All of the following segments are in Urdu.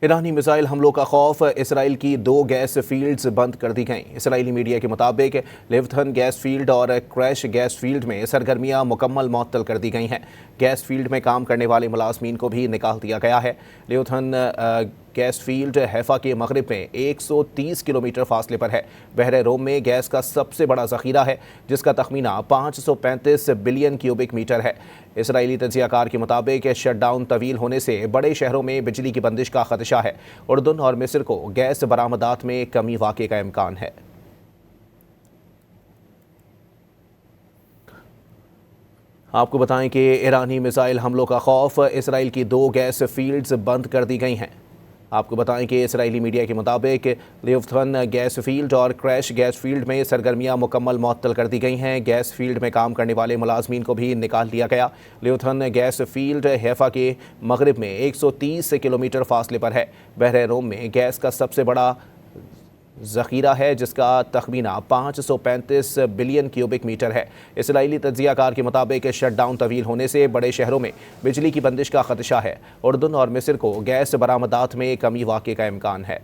ایرانی میزائل حملوں کا خوف، اسرائیل کی 2 گیس فیلڈز بند کر دی گئیں۔ اسرائیلی میڈیا کے مطابق لیوتھن گیس فیلڈ اور کریش گیس فیلڈ میں سرگرمیاں مکمل معطل کر دی گئی ہیں۔ گیس فیلڈ میں کام کرنے والے ملازمین کو بھی نکال دیا گیا ہے۔ لیوتھن گیس فیلڈ حیفا کے مغرب میں 130 کلومیٹر فاصلے پر ہے۔ بحر روم میں گیس کا سب سے بڑا ذخیرہ ہے، جس کا تخمینہ 535 بلین کیوبک میٹر ہے۔ اسرائیلی تجزیہ کار کے مطابق شٹ ڈاؤن طویل ہونے سے بڑے شہروں میں بجلی کی بندش کا خدشہ ہے۔ اردن اور مصر کو گیس برآمدات میں کمی واقع کا امکان ہے۔ آپ کو بتائیں کہ ایرانی میزائل حملوں کا خوف، اسرائیل کی 2 گیس فیلڈز بند کر دی گئی ہیں۔ آپ کو بتائیں کہ اسرائیلی میڈیا کے مطابق لیوتھن گیس فیلڈ اور کریش گیس فیلڈ میں سرگرمیاں مکمل معطل کر دی گئی ہیں۔ گیس فیلڈ میں کام کرنے والے ملازمین کو بھی نکال دیا گیا۔ لیوتھن گیس فیلڈ حیفا کے مغرب میں 130 کلومیٹر فاصلے پر ہے۔ بحر روم میں گیس کا سب سے بڑا ذخیرہ ہے، جس کا تخمینہ 535 بلین کیوبک میٹر ہے۔ اسرائیلی تجزیہ کار کے مطابق شٹ ڈاؤن طویل ہونے سے بڑے شہروں میں بجلی کی بندش کا خدشہ ہے۔ اردن اور مصر کو گیس برآمدات میں کمی واقع کا امکان ہے۔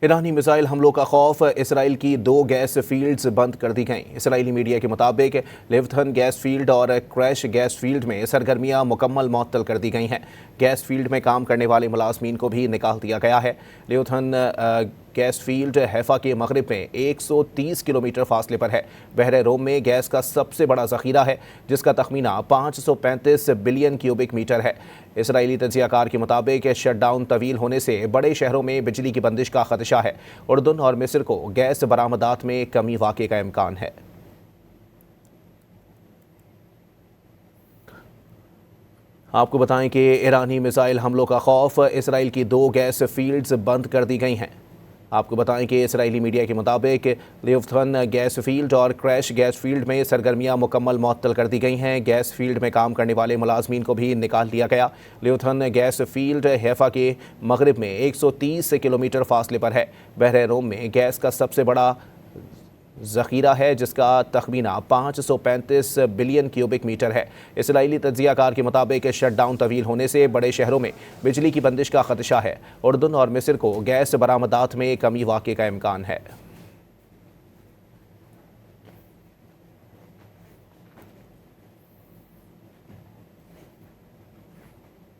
ایرانی میزائل حملوں کا خوف، اسرائیل کی 2 گیس فیلڈز بند کر دی گئیں۔ اسرائیلی میڈیا کے مطابق لیوتھن گیس فیلڈ اور کریش گیس فیلڈ میں سرگرمیاں مکمل معطل کر دی گئی ہیں۔ گیس فیلڈ میں کام کرنے والے ملازمین کو بھی نکال دیا گیا ہے۔ لیوتھن گیس فیلڈ حیفا کے مغرب میں 130 کلومیٹر فاصلے پر ہے۔ بحر روم میں گیس کا سب سے بڑا ذخیرہ ہے، جس کا تخمینہ 535 بلین کیوبک میٹر ہے۔ اسرائیلی تجزیہ کار کے مطابق شٹ ڈاؤن طویل ہونے سے بڑے شہروں میں بجلی کی بندش کا خدشہ ہے۔ اردن اور مصر کو گیس برآمدات میں کمی واقع کا امکان ہے۔ آپ کو بتائیں کہ ایرانی میزائل حملوں کا خوف، اسرائیل کی 2 گیس فیلڈز بند کر دی گئی ہیں۔ آپ کو بتائیں کہ اسرائیلی میڈیا کے مطابق لیوتھن گیس فیلڈ اور کریش گیس فیلڈ میں سرگرمیاں مکمل معطل کر دی گئی ہیں۔ گیس فیلڈ میں کام کرنے والے ملازمین کو بھی نکال دیا گیا۔ لیوتھن گیس فیلڈ حیفا کے مغرب میں 130 کلومیٹر فاصلے پر ہے۔ بحر روم میں گیس کا سب سے بڑا ذخیرہ ہے، جس کا تخمینہ 535 بلین کیوبک میٹر ہے۔ اسرائیلی تجزیہ کار کے مطابق شٹ ڈاؤن طویل ہونے سے بڑے شہروں میں بجلی کی بندش کا خدشہ ہے۔ اردن اور مصر کو گیس برآمدات میں کمی واقع کا امکان ہے۔